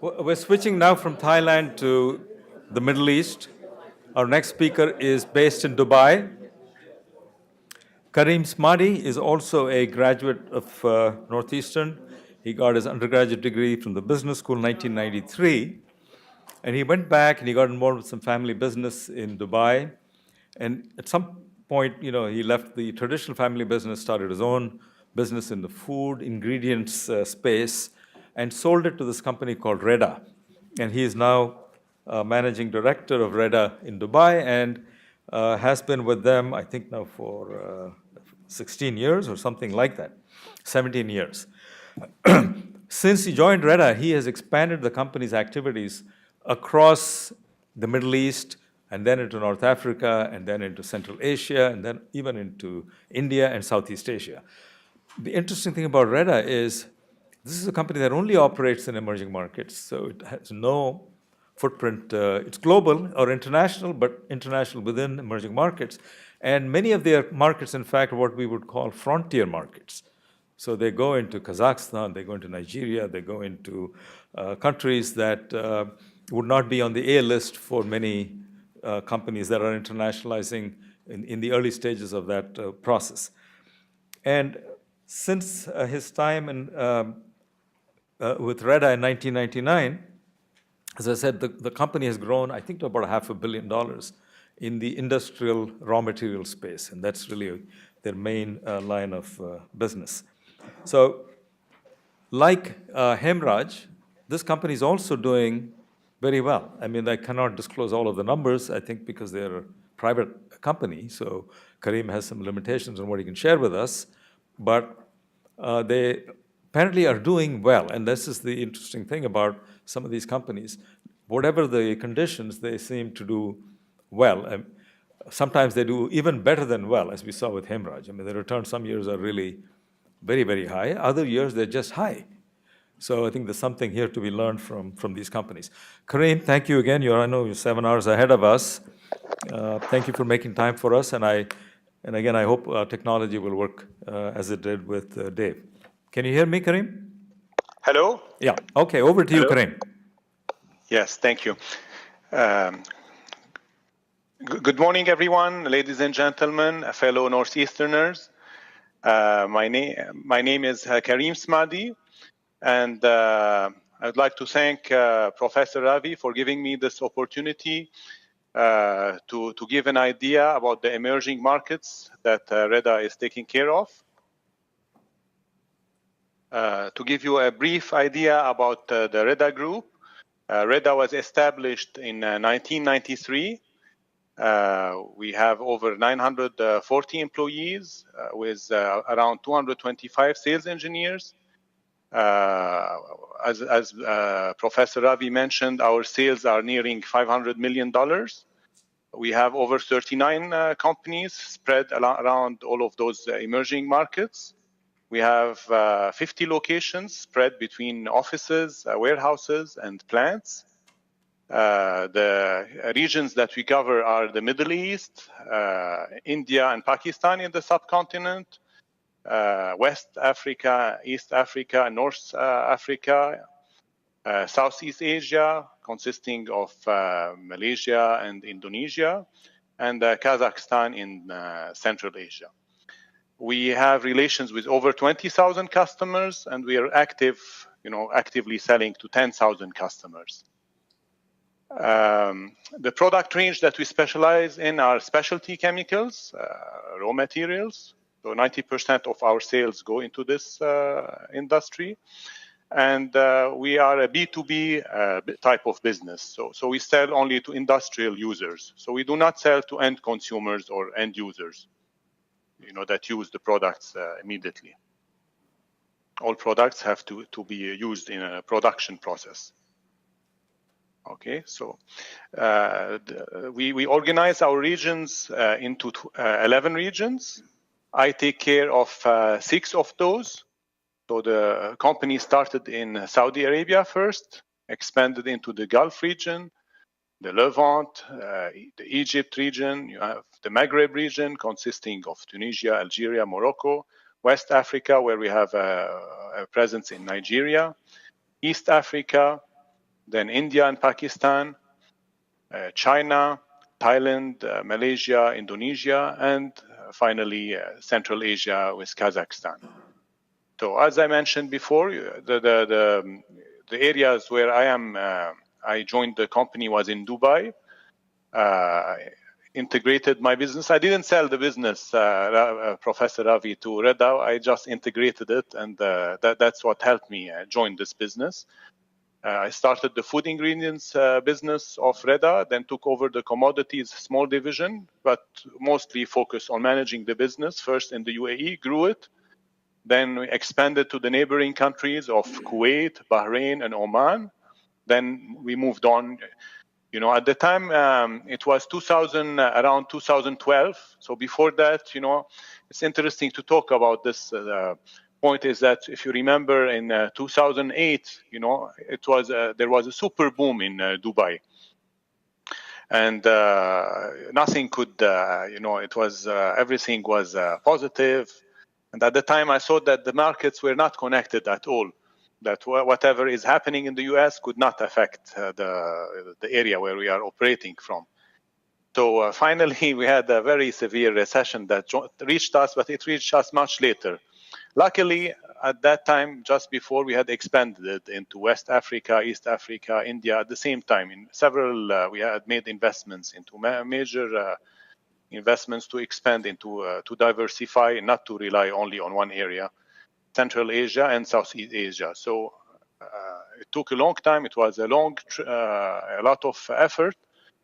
We're switching now from Thailand to the Middle East. Our next speaker is based in Dubai. Karim Smadi is also a graduate of Northeastern. He got his undergraduate degree from the business school in 1993. And he went back and he got involved with some family business in Dubai. And at some point, he left the traditional family business, started his own business in the food ingredients space, and sold it to this company called REDA. And he is now managing director of REDA in Dubai and has been with them, I think, now for 16 years or something like that, 17 years. Since he joined REDA, he has expanded the company's activities across the Middle East and then into North Africa and then into Central Asia and then even into India and Southeast Asia. The interesting thing about REDA is this is a company that only operates in emerging markets, so it has no footprint. It's global or international, but international within emerging markets. And many of their markets, in fact, are what we would call frontier markets. So they go into Kazakhstan, they go into Nigeria, they go into countries that would not be on the A list for many companies that are internationalizing in the early stages of that process. And since his time with REDA in 1999, as I said, the company has grown, I think, to about $500 million in the industrial raw material space, and that's really their main line of business. So, like Hemraj, this company is also doing very well. I mean, I cannot disclose all of the numbers, I think, because they're a private company, so Karim has some limitations on what he can share with us, but they apparently are doing well, and this is the interesting thing about some of these companies. Whatever the conditions, they seem to do well. Sometimes they do even better than well, as we saw with Hemraj. I mean, the returns some years are really very, very high. Other years, they're just high. So I think there's something here to be learned from these companies. Karim, thank you again. I know you're 7 hours ahead of us. Thank you for making time for us. And again, I hope technology will work as it did with Dave. Can you hear me, Karim? Hello? Yeah. Okay, over to you, Karim. Yes, thank you. Good morning, everyone, ladies and gentlemen, fellow Northeasterners. My name is Karim Smadi, and I'd like to thank Professor Ravi for giving me this opportunity to give an idea about the emerging markets that REDA is taking care of. To give you a brief idea about the REDA group, REDA was established in 1993. We have over 940 employees with around 225 sales engineers. As Professor Ravi mentioned, our sales are nearing $500 million. We have over 39 companies spread around all of those emerging markets. We have 50 locations spread between offices, warehouses, and plants. The regions that we cover are the Middle East, India and Pakistan in the subcontinent, West Africa, East Africa, North Africa, Southeast Asia, consisting of Malaysia and Indonesia, and Kazakhstan in Central Asia. We have relations with over 20,000 customers, and we are actively selling to 10,000 customers. The product range that we specialize in are specialty chemicals, raw materials. So 90% of our sales go into this industry. And we are a B2B type of business. So we sell only to industrial users. So we do not sell to end consumers or end users, that use the products immediately. All products have to be used in a production process. Okay, so we organize our regions into 11 regions. I take care of 6 of those. So the company started in Saudi Arabia first, expanded into the Gulf region, the Levant, the Egypt region. You have the Maghreb region consisting of Tunisia, Algeria, Morocco, West Africa, where we have a presence in Nigeria, East Africa, then India and Pakistan, China, Thailand, Malaysia, Indonesia, and finally Central Asia with Kazakhstan. So as I mentioned before, the areas where I joined the company was in Dubai. Integrated my business. I didn't sell the business, Professor Ravi, to REDA. I just integrated it, and that's what helped me join this business. I started the food ingredients business of REDA, then took over the commodities small division, but mostly focused on managing the business. First in the UAE, grew it. Then we expanded to the neighboring countries of Kuwait, Bahrain, and Oman. Then we moved on. You know, at the time, it was around 2012. So before that, you know, it's interesting to talk about this. Point is that if you remember in 2008, you know, there was a super boom in Dubai, and nothing could, you know, it was everything was positive. And at the time, I thought that the markets were not connected at all. That whatever is happening in the US could not affect the area where we are operating from. So finally, we had a very severe recession that reached us, but it reached us much later. Luckily, at that time, just before, we had expanded into West Africa, East Africa, India at the same time. In several, we had made investments into major investments to expand into, to diversify, not to rely only on one area. Central Asia and Southeast Asia. So it took a long time. It was a lot of effort.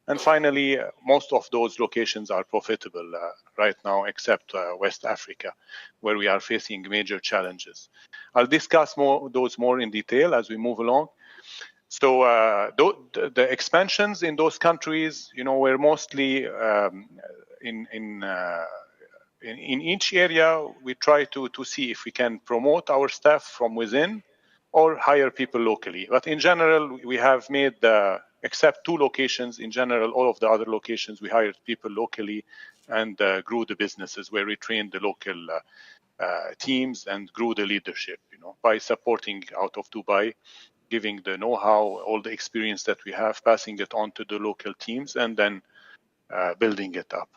And finally, most of those locations are profitable right now, except West Africa, where we are facing major challenges. I'll discuss those more in detail as we move along. So the expansions in those countries, you know, were mostly in each area. We try to see if we can promote our staff from within or hire people locally. But in general, we have made, except 2 locations, in general, all of the other locations, we hired people locally and grew the businesses where we trained the local teams and grew the leadership, you know, by supporting out of Dubai, giving the know-how, all the experience that we have, passing it on to the local teams, and then building it up.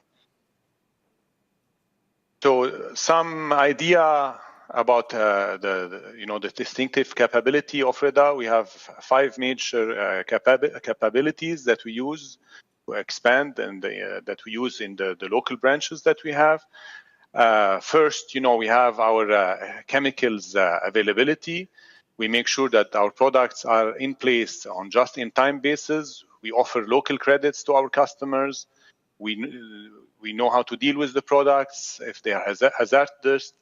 So some idea about the distinctive capability of REDA. We have 5 major capabilities that we use to expand and that we use in the local branches that we have. First, you know, we have our chemicals availability. We make sure that our products are in place on just-in-time basis. We offer local credits to our customers. We know how to deal with the products if they are hazardous,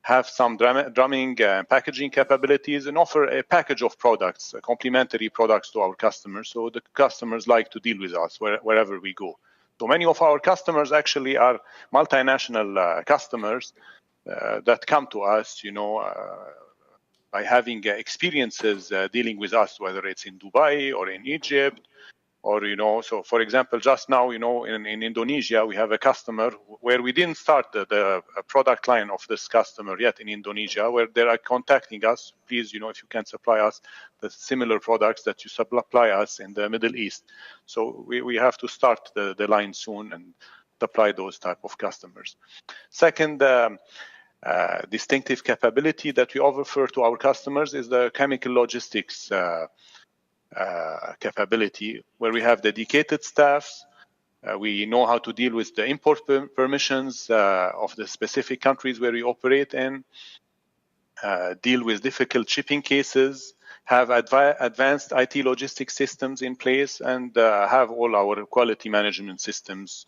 have some drumming packaging capabilities, and offer a package of products, complementary products to our customers. So the customers like to deal with us wherever we go. So many of our customers actually are multinational customers that come to us, you know, by having experiences dealing with us, whether it's in Dubai or in Egypt. Or, you know, so for example, just now, you know, in Indonesia, we have a customer where we didn't start the product line of this customer yet in Indonesia, where they are contacting us. Please, you know, if you can supply us the similar products that you supply us in the Middle East. So we have to start the line soon and supply those type of customers. Second, distinctive capability that we offer to our customers is the chemical logistics capability, where we have dedicated staffs. We know how to deal with the import permissions of the specific countries where we operate in, deal with difficult shipping cases, have advanced IT logistics systems in place, and have all our quality management systems,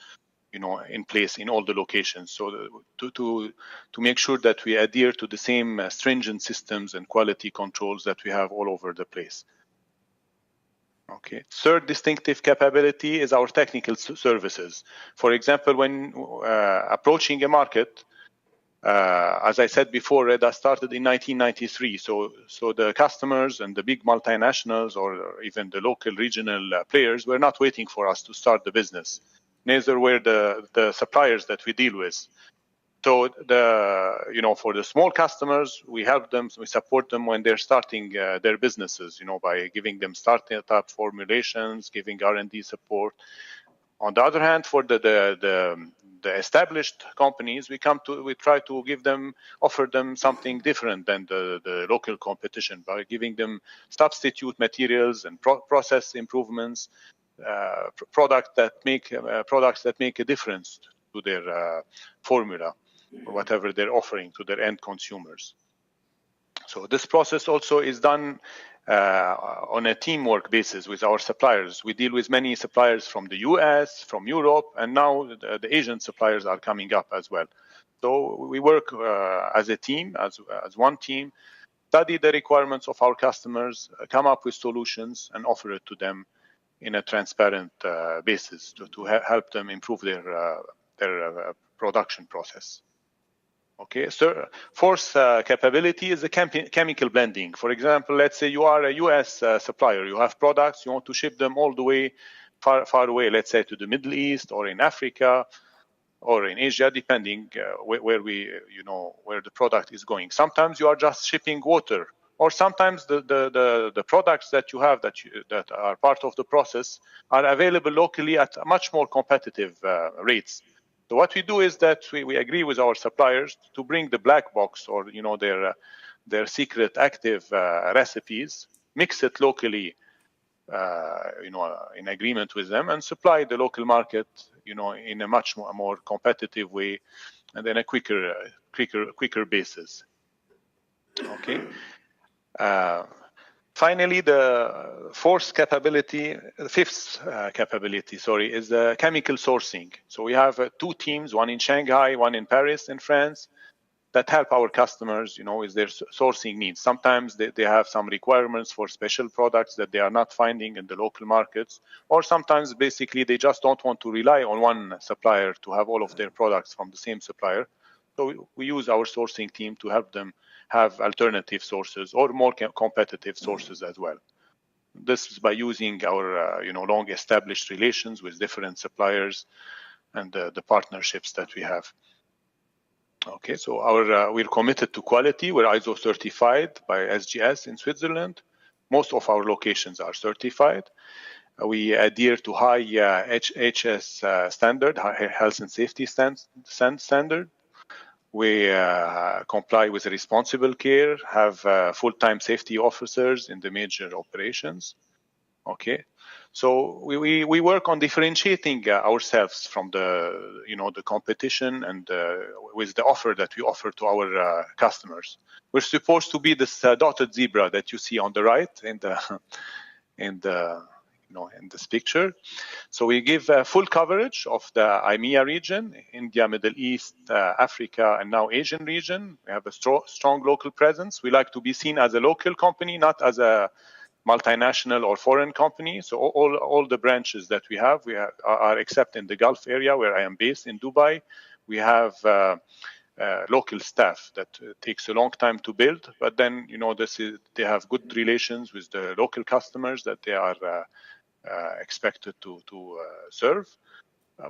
you know, in place in all the locations. So to make sure that we adhere to the same stringent systems and quality controls that we have all over the place. Okay. Third distinctive capability is our technical services. For example, when approaching a market, as I said before, REDA started in 1993. So the customers and the big multinationals or even the local regional players were not waiting for us to start the business. Neither were the suppliers that we deal with. So for the small customers, we help them, we support them when they're starting their businesses, by giving them startup formulations, giving R&D support. On the other hand, for the established companies, we try to offer them something different than the local competition by giving them substitute materials and process improvements, products that make a difference to their formula or whatever they're offering to their end consumers. So this process also is done on a teamwork basis with our suppliers. We deal with many suppliers from the US, from Europe, and now the Asian suppliers are coming up as well. So we work as a team, as one team, study the requirements of our customers, come up with solutions, and offer it to them in a transparent basis to help them improve their production process. Okay, so fourth capability is the chemical blending. For example, let's say you are a US supplier. You have products, you want to ship them all the way far away, let's say to the Middle East or in Africa or in Asia, depending where the product is going. Sometimes you are just shipping water, or sometimes the products that you have that are part of the process are available locally at much more competitive rates. So what we do is that we agree with our suppliers to bring the black box or their secret active recipes, mix it locally, in agreement with them, and supply the local market, in a much more competitive way, and then a quicker basis. Okay. Finally, the fifth capability, is the chemical sourcing. So we have two teams, one in Shanghai, one in Paris, in France, that help our customers, with their sourcing needs. Sometimes they have some requirements for special products that they are not finding in the local markets, or sometimes basically they just don't want to rely on one supplier to have all of their products from the same supplier. So we use our sourcing team to help them have alternative sources or more competitive sources as well. This is by using our long established relations with different suppliers and the partnerships that we have. Okay, so we're committed to quality. We're ISO certified by SGS in Switzerland. Most of our locations are certified. We adhere to high HS standard, high health and safety standard. We comply with responsible care, have full-time safety officers in the major operations. Okay, so we work on differentiating ourselves from the competition and with the offer that we offer to our customers. We're supposed to be this dotted zebra that you see on the right in this picture. So we give full coverage of the IMEA region, India, Middle East, Africa, and now Asian region. We have a strong local presence. We like to be seen as a local company, not as a multinational or foreign company. So all the branches that we have are except in the Gulf area where I am based in Dubai. We have local staff that takes a long time to build, but then they have good relations with the local customers that they are expected to serve.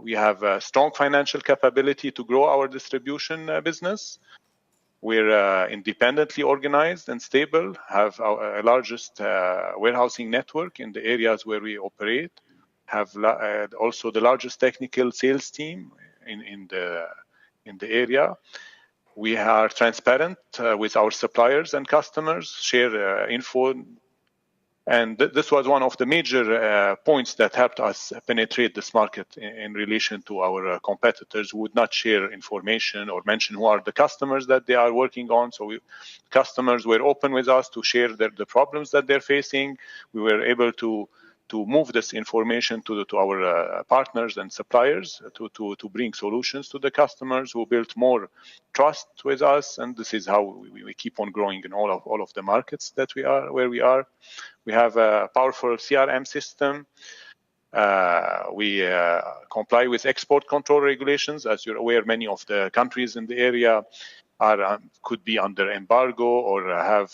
We have a strong financial capability to grow our distribution business. We're independently organized and stable, have our largest warehousing network in the areas where we operate, have also the largest technical sales team in the area. We are transparent with our suppliers and customers, share info. And this was one of the major points that helped us penetrate this market in relation to our competitors who would not share information or mention who are the customers that they are working on. So customers were open with us to share the problems that they're facing. We were able to move this information to our partners and suppliers to bring solutions to the customers who built more trust with us. And this is how we keep on growing in all of the markets that where we are. We have a powerful CRM system. We comply with export control regulations. As you're aware, many of the countries in the area could be under embargo or have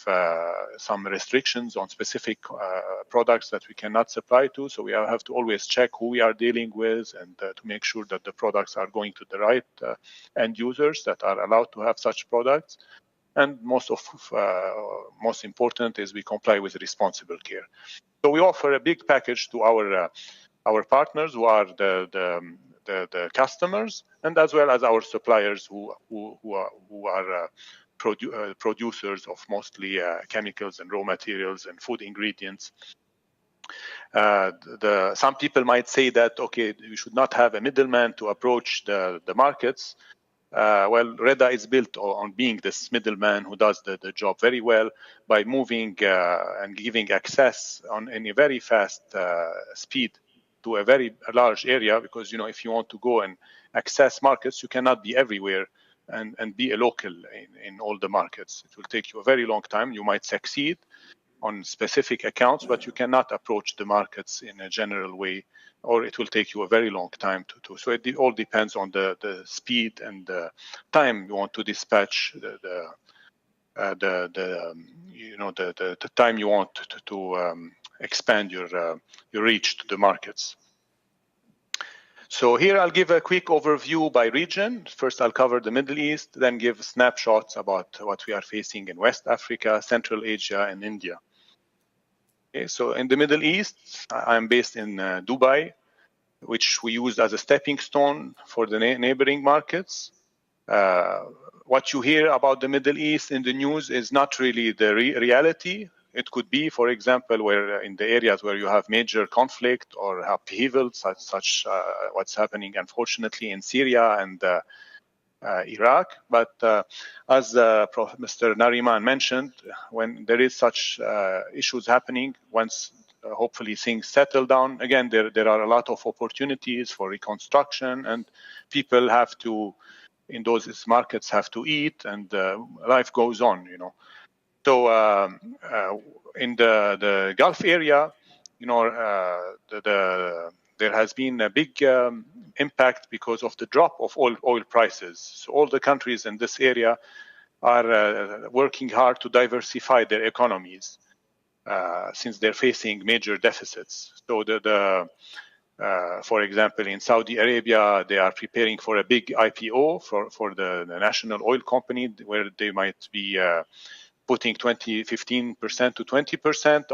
some restrictions on specific products that we cannot supply to. So we have to always check who we are dealing with and to make sure that the products are going to the right end users that are allowed to have such products. And most important is we comply with responsible care. So we offer a big package to our partners who are the customers, and as well as our suppliers who are producers of mostly chemicals and raw materials and food ingredients. Some people might say that, okay, you should not have a middleman to approach the markets. Well, REDA is built on being this middleman who does the job very well by moving and giving access in a very fast speed to a very large area, because if you want to go and access markets, you cannot be everywhere and be a local in all the markets. It will take you a very long time. You might succeed on specific accounts, but you cannot approach the markets in a general way, or it will take you a very long time to. So it all depends on the speed and the time you want to dispatch the time you want to expand your reach to the markets. So here I'll give a quick overview by region. First, I'll cover the Middle East, then give snapshots about what we are facing in West Africa, Central Asia, and India. Okay, so in the Middle East, I'm based in Dubai, which we used as a stepping stone for the neighboring markets. What you hear about the Middle East in the news is not really the reality. It could be, for example, where in the areas where you have major conflict or upheaval, such what's happening, unfortunately, in Syria and Iraq. But as Mr. Nariman mentioned, when there is such issues happening, once hopefully things settle down, again, there are a lot of opportunities for reconstruction, and people have to, in those markets, have to eat, and life goes on, So in the Gulf area, there has been a big impact because of the drop of oil prices. So all the countries in this area are working hard to diversify their economies since they're facing major deficits. So for example, in Saudi Arabia, they are preparing for a big IPO for the national oil company, where they might be putting 15% to 20%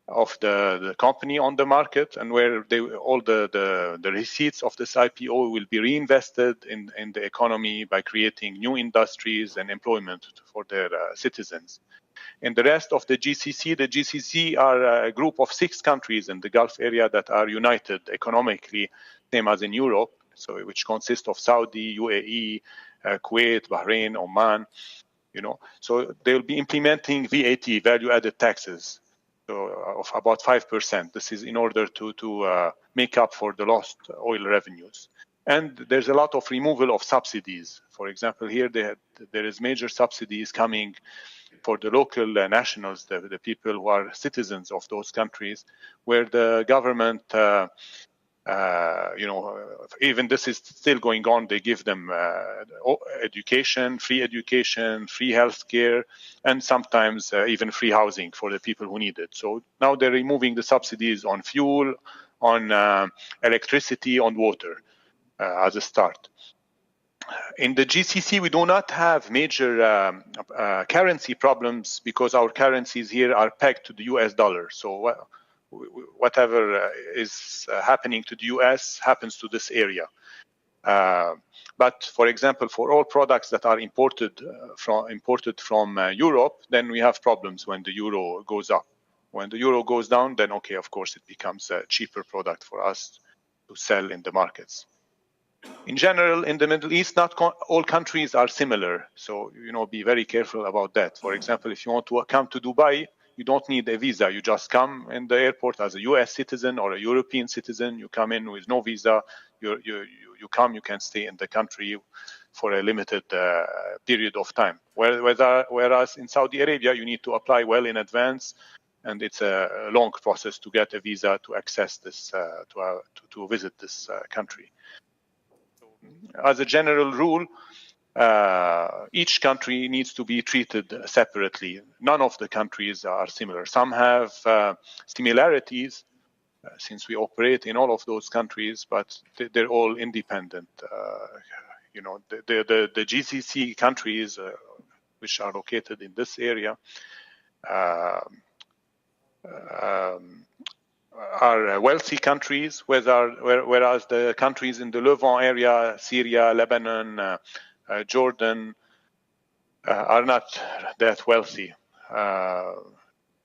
of the company on the market, and where all the receipts of this IPO will be reinvested in the economy by creating new industries and employment for their citizens. In the rest of the GCC are a group of 6 countries in the Gulf area that are united economically, same as in Europe, so which consists of Saudi, UAE, Kuwait, Bahrain, Oman. So they'll be implementing VAT, value-added taxes, of about 5%. This is in order to make up for the lost oil revenues. And there's a lot of removal of subsidies. For example, here there is major subsidies coming for the local nationals, the people who are citizens of those countries, where the government even this is still going on. They give them education, free health care, and sometimes even free housing for the people who need it. So now they're removing the subsidies on fuel, on electricity, on water as a start. In the GCC, we do not have major currency problems because our currencies here are pegged to the US dollar. So whatever is happening to the US happens to this area. But for example, for all products that are imported from Europe, then we have problems when the euro goes up. When the euro goes down, then okay, of course, it becomes a cheaper product for us to sell in the markets. In general, in the Middle East, not all countries are similar. So, be very careful about that. For example, if you want to come to Dubai, you don't need a visa. You just come in the airport as a US citizen or a European citizen. You come in with no visa. You can stay in the country for a limited period of time. Whereas in Saudi Arabia, you need to apply well in advance, and it's a long process to get a visa to access this, to visit this country. As a general rule, each country needs to be treated separately. None of the countries are similar. Some have similarities, since we operate in all of those countries, but they're all independent. You know, the GCC countries, which are located in this area, are wealthy countries, whereas the countries in the Levant area, Syria, Lebanon, Jordan, are not that wealthy.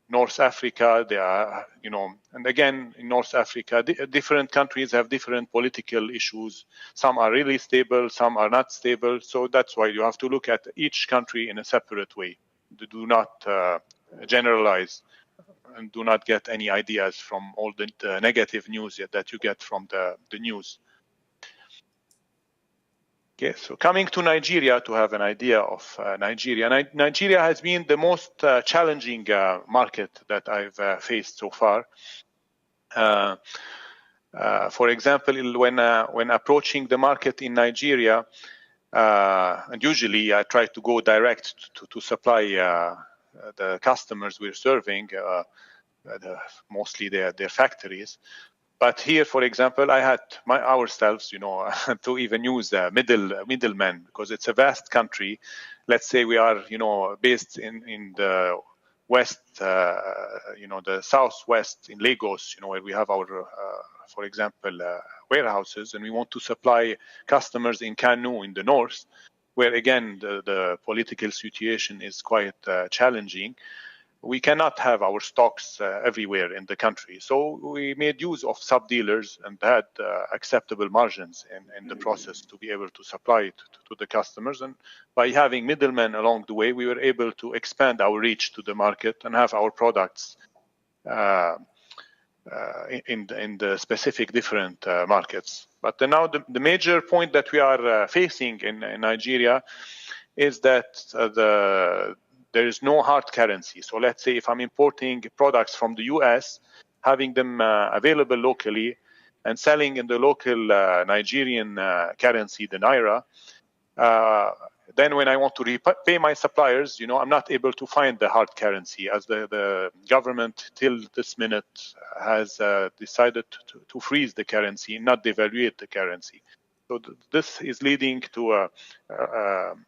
North Africa, they are, you know, and again, in North Africa, different countries have different political issues. Some are really stable, some are not stable. So that's why you have to look at each country in a separate way. Do not generalize and do not get any ideas from all the negative news that you get from the news. Okay, so coming to Nigeria, to have an idea of Nigeria. Nigeria has been the most challenging market that I've faced so far. For example, when approaching the market in Nigeria, and usually I try to go direct to supply the customers we're serving, mostly their factories. But here, for example, I had ourselves, you know, to even use middlemen, because it's a vast country. Let's say we are, you know, based in the west, you know, the southwest in Lagos, you know, where we have our, for example, warehouses, and we want to supply customers in Kano in the north, where again the political situation is quite challenging. We cannot have our stocks everywhere in the country. So we made use of sub-dealers and had acceptable margins in the process to be able to supply it to the customers. And by having middlemen along the way, we were able to expand our reach to the market and have our products in the specific different markets. But now the major point that we are facing in Nigeria is that there is no hard currency. So let's say if I'm importing products from the US, having them available locally and selling in the local Nigerian currency, the Naira, then when I want to repay my suppliers, you know, I'm not able to find the hard currency, as the government till this minute has decided to freeze the currency, not devaluate the currency. So this is leading to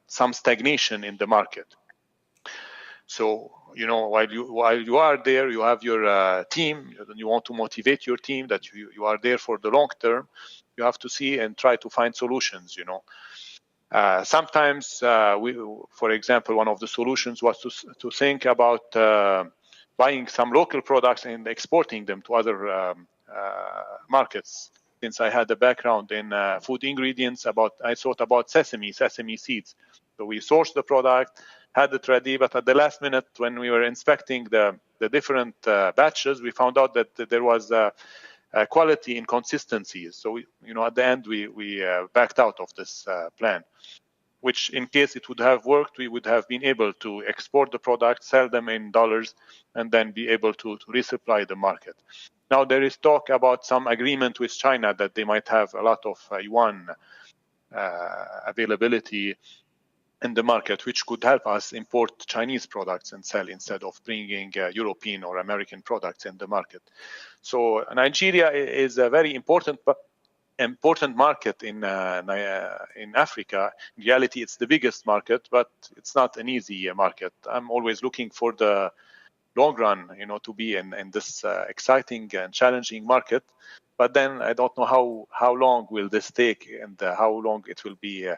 some stagnation in the market. So, you know, while you are there, you have your team, you want to motivate your team that you are there for the long term. You have to see and try to find solutions, you know. Sometimes, for example, one of the solutions was to think about buying some local products and exporting them to other markets. Since I had a background in food ingredients, I thought about sesame seeds. So we sourced the product, had it ready, but at the last minute, when we were inspecting the different batches, we found out that there was quality inconsistencies. So you know, at the end, we backed out of this plan. Which, in case it would have worked, we would have been able to export the product, sell them in dollars, and then be able to resupply the market. Now there is talk about some agreement with China that they might have a lot of yuan availability in the market, which could help us import Chinese products and sell instead of bringing European or American products in the market. So Nigeria is a very important market in Africa. In reality, it's the biggest market, but it's not an easy market. I'm always looking for the long run, you know, to be in this exciting and challenging market. But then I don't know how long will this take, and how long it will be.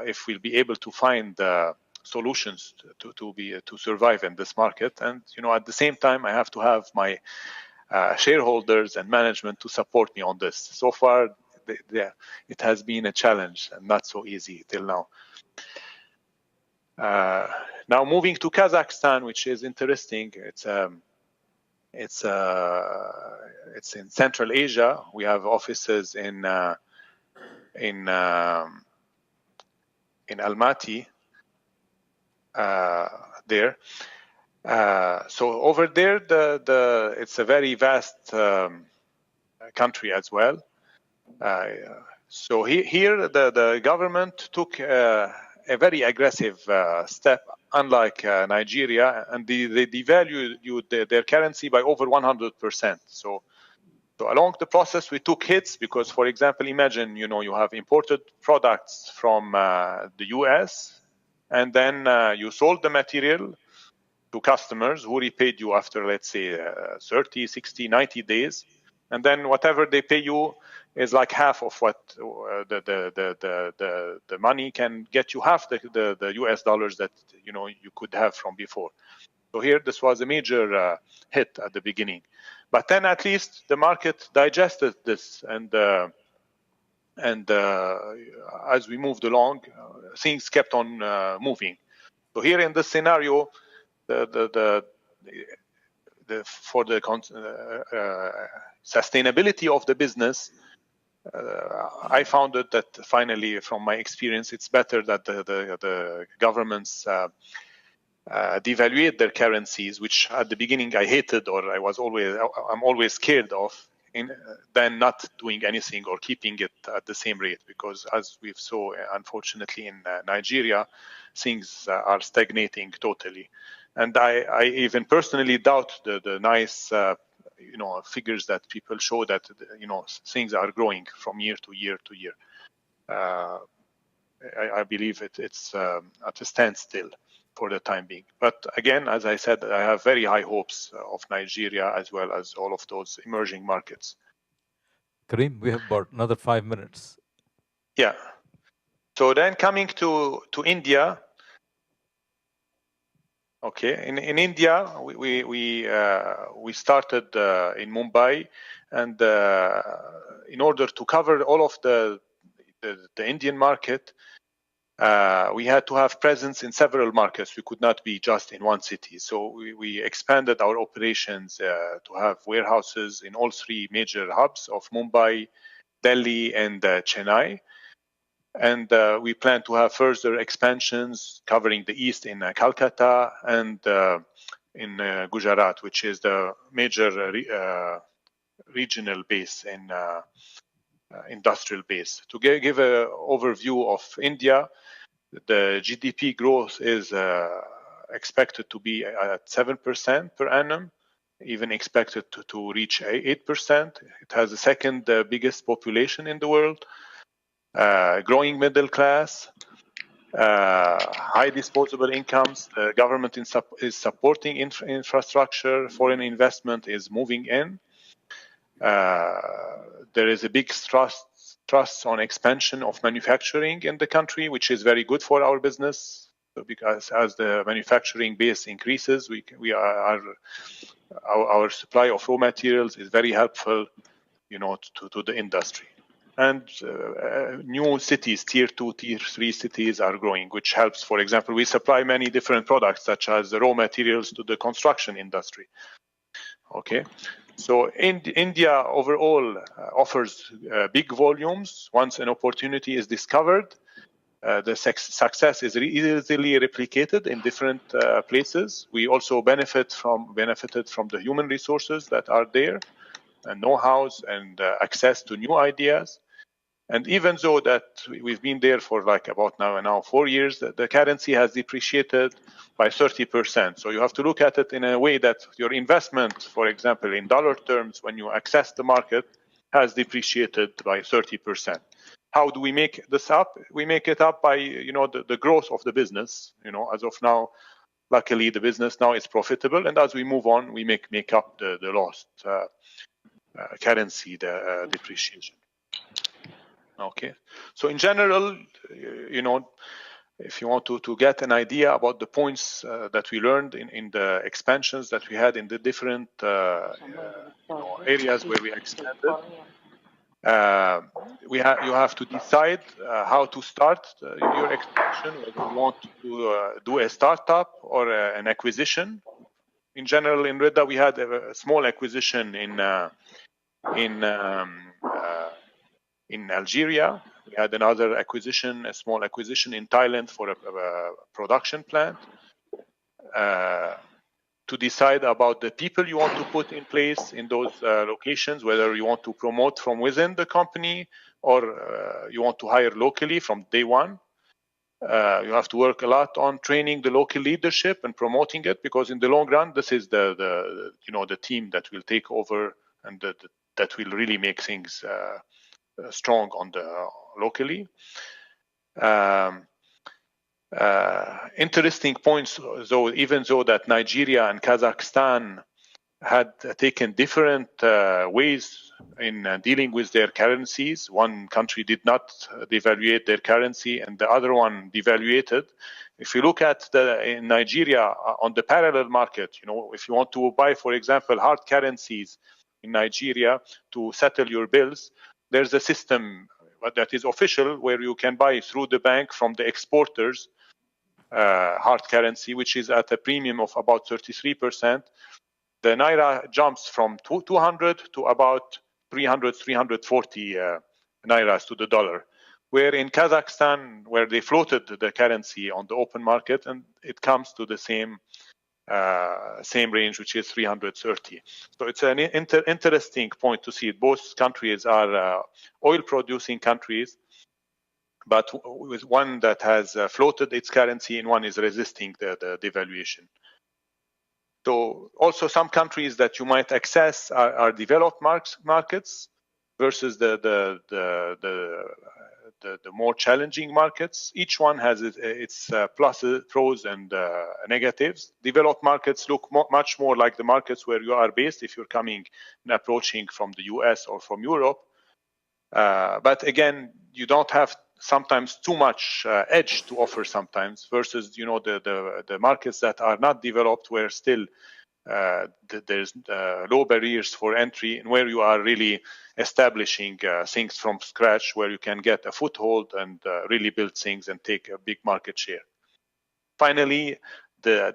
If we'll be able to find solutions to survive in this market. And you know, at the same time, I have to have my shareholders and management to support me on this. So far, it has been a challenge and not so easy till now. Now moving to Kazakhstan, which is interesting. It's in Central Asia. We have offices in Almaty there. So over there, it's a very vast country as well. So here the government took a very aggressive step, unlike Nigeria, and they devalued their currency by over 100%. So along the process, we took hits because, for example, imagine you have imported products from the US, and then you sold the material to customers who repaid you after, let's say, 30, 60, 90 days. And then whatever they pay you is like half of what the money can get you, half the US dollars that you could have from before. So here, this was a major hit at the beginning. But then at least the market digested this, and as we moved along, things kept on moving. So here in this scenario, for the sustainability of the business, I found it that finally, from my experience, it's better that the governments devaluate their currencies, which at the beginning I hated, or I'm always scared of, than not doing anything or keeping it at the same rate. Because as we've saw, unfortunately, in Nigeria, things are stagnating totally. And I even personally doubt the nice figures that people show that things are growing from year to year to year. I believe it's at a standstill for the time being. But again, as I said, I have very high hopes of Nigeria as well as all of those emerging markets. Karim, we have about another 5 minutes. Yeah. So then coming to India. Okay, in India, we started in Mumbai, and in order to cover all of the Indian market, we had to have presence in several markets. We could not be just in one city. So we expanded our operations to have warehouses in all three major hubs of Mumbai, Delhi, and Chennai. And we plan to have further expansions covering the east in Calcutta and in Gujarat, which is the major regional base and industrial base. To give an overview of India, the GDP growth is expected to be at 7% per annum, even expected to reach 8%. It has the second biggest population in the world. Growing middle class, high disposable incomes. The government is supporting infrastructure. Foreign investment is moving in. There is a big trust on expansion of manufacturing in the country, which is very good for our business. Because as the manufacturing base increases, our supply of raw materials is very helpful, to the industry. And new cities, tier 2, tier 3 cities are growing, which helps. For example, we supply many different products, such as raw materials to the construction industry. Okay, so India overall offers big volumes. Once an opportunity is discovered, the success is easily replicated in different places. We also benefited from the human resources that are there, and know-hows and access to new ideas. And even though that we've been there for like about now 4 years, the currency has depreciated by 30%. So you have to look at it in a way that your investment, for example, in dollar terms, when you access the market, has depreciated by 30%. How do we make this up? We make it up by the growth of the business. As of now, luckily the business now is profitable, and as we move on, we make up the lost currency, the depreciation. Okay, so in general, if you want to get an idea about the points that we learned in the expansions that we had in the different areas where we expanded, you have to decide how to start your expansion, whether you want to do a startup or an acquisition. In general, in REDA, we had a small acquisition in Algeria. We had another acquisition, a small acquisition in Thailand for a production plant. to decide about the people you want to put in place in those locations, whether you want to promote from within the company or you want to hire locally from day one. You have to work a lot on training the local leadership and promoting it, because in the long run, this is the team that will take over and that will really make things strong on the locally. Interesting points, though, even though that Nigeria and Kazakhstan had taken different ways in dealing with their currencies. One country did not devaluate their currency and the other one devaluated. If you look at in Nigeria on the parallel market, if you want to buy, for example, hard currencies in Nigeria to settle your bills, there's a system that is official where you can buy through the bank from the exporters hard currency, which is at a premium of about 33%. The Naira jumps from 200 to about 300, 340 Nairas to the dollar. Where in Kazakhstan, where they floated the currency on the open market, and it comes to the same range, which is 330. So it's an interesting point to see. Both countries are oil-producing countries, but with one that has floated its currency and one is resisting the devaluation. So also some countries that you might access are developed markets versus the more challenging markets. Each one has its pros and negatives. Developed markets look much more like the markets where you are based if you're coming and approaching from the US or from Europe. But again, you don't have sometimes too much edge to offer sometimes versus the markets that are not developed, where still there's low barriers for entry and where you are really establishing things from scratch, where you can get a foothold and really build things and take a big market share. Finally, the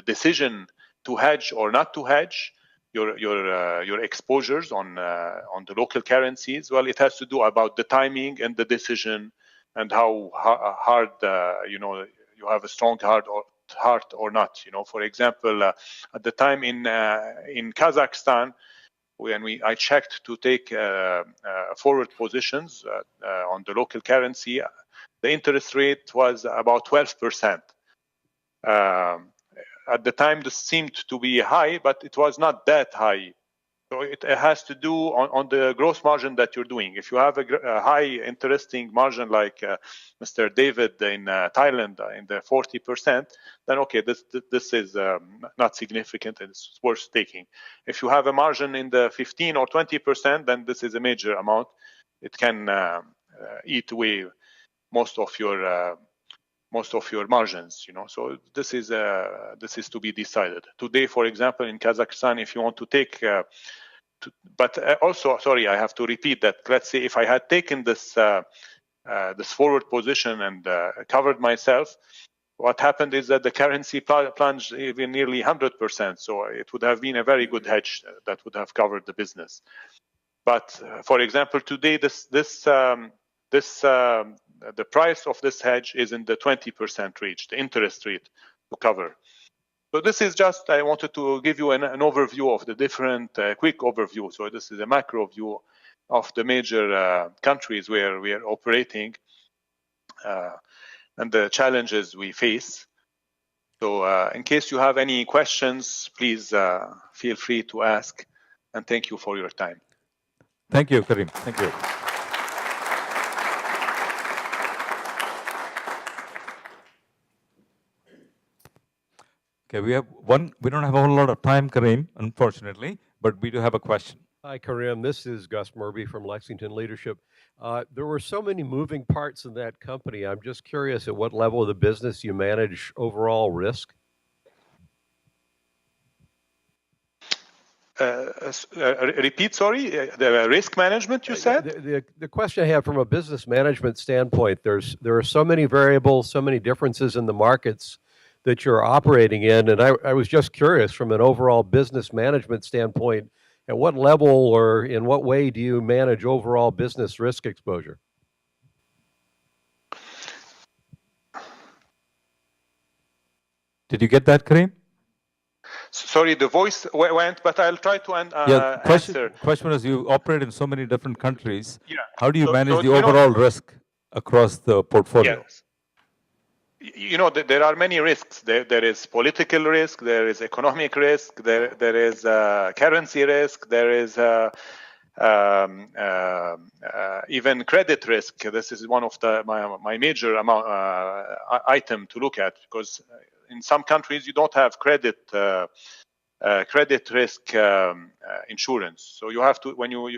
decision to hedge or not to hedge your exposures on the local currencies, well, it has to do about the timing and the decision and how hard you have a strong heart or not. For example, at the time in Kazakhstan, when I checked to take forward positions on the local currency, the interest rate was about 12%. At the time, this seemed to be high, but it was not that high. So it has to do on the gross margin that you're doing. If you have a high interesting margin like Mr. David in Thailand in the 40%, then okay, this is not significant and it's worth taking. If you have a margin in the 15 or 20%, then this is a major amount. It can eat away most of your margins, So this is to be decided today. For example, in Kazakhstan, if you want to take, but also, sorry, I have to repeat that. Let's say if I had taken this forward position and covered myself, what happened is that the currency plunged even nearly 100%. So it would have been a very good hedge that would have covered the business. But for example, today the price of this hedge is in the 20% range, the interest rate to cover. So this is just, I wanted to give you an overview of the different, quick overview. So this is a macro view of the major countries where we are operating and the challenges we face. So in case you have any questions, please feel free to ask, and thank you for your time. Thank you, Karim. Thank you. Okay, we don't have a whole lot of time, Karim, unfortunately, but we do have a question. Hi, Karim. This is Gus Murby from Lexington Leadership. There were so many moving parts in that company. I'm just curious at what level of the business you manage overall risk? Repeat, sorry, the risk management you said? The question I have from a business management standpoint, there are so many variables, so many differences in the markets that you're operating in, and I was just curious from an overall business management standpoint, at what level or in what way do you manage overall business risk exposure? Did you get that, Karim? Sorry, the voice went, but I'll try to answer. Question was, you operate in so many different countries. Yeah. How do you manage the you know, overall risk across the portfolio? Yes. You know, there are many risks. There is political risk, there is economic risk, there is currency risk, there is even credit risk. This is one of my major item to look at, because in some countries you don't have credit risk insurance. So you have to, when you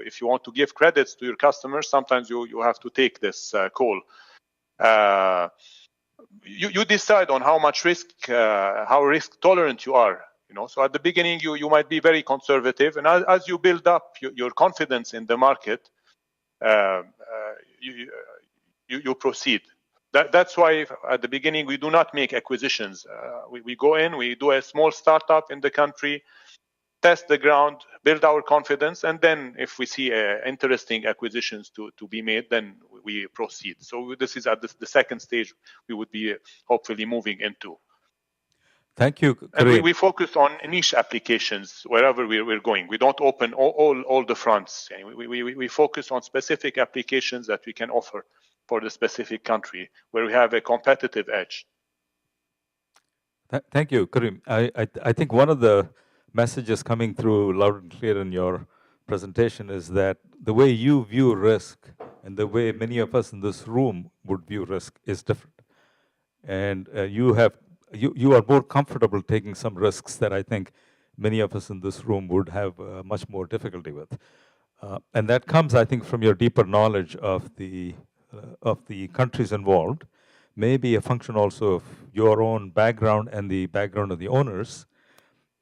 if you want to give credits to your customers, sometimes you have to take this call. You decide on how much risk, how risk tolerant you are. You know, so at the beginning you might be very conservative, and as you build up your confidence in the market, you proceed. That's why at the beginning we do not make acquisitions. We go in, we do a small startup in the country, test the ground, build our confidence, and then if we see interesting acquisitions to be made, then we proceed. So this is at the second stage we would be hopefully moving into. Thank you, Karim. And we focus on niche applications wherever we're going. We don't open all the fronts. We focus on specific applications that we can offer for the specific country where we have a competitive edge. Thank you, Karim. I think one of the messages coming through loud and clear in your presentation is that the way you view risk and the way many of us in this room would view risk is different. And you are more comfortable taking some risks that I think many of us in this room would have much more difficulty with. And that comes, I think, from your deeper knowledge of the countries involved, maybe a function also of your own background and the background of the owners,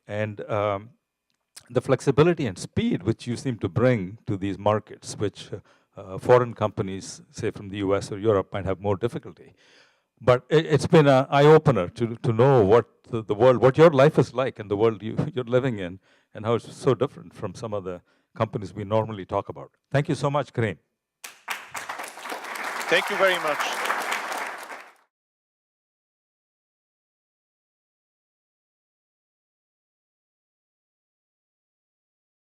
and the flexibility and speed which you seem to bring to these markets, which foreign companies, say from the US or Europe, might have more difficulty. But it's been an eye-opener to know what the world, what your life is like and the world you're living in, and how it's so different from some of the companies we normally talk about. Thank you so much, Karim. Thank you very much.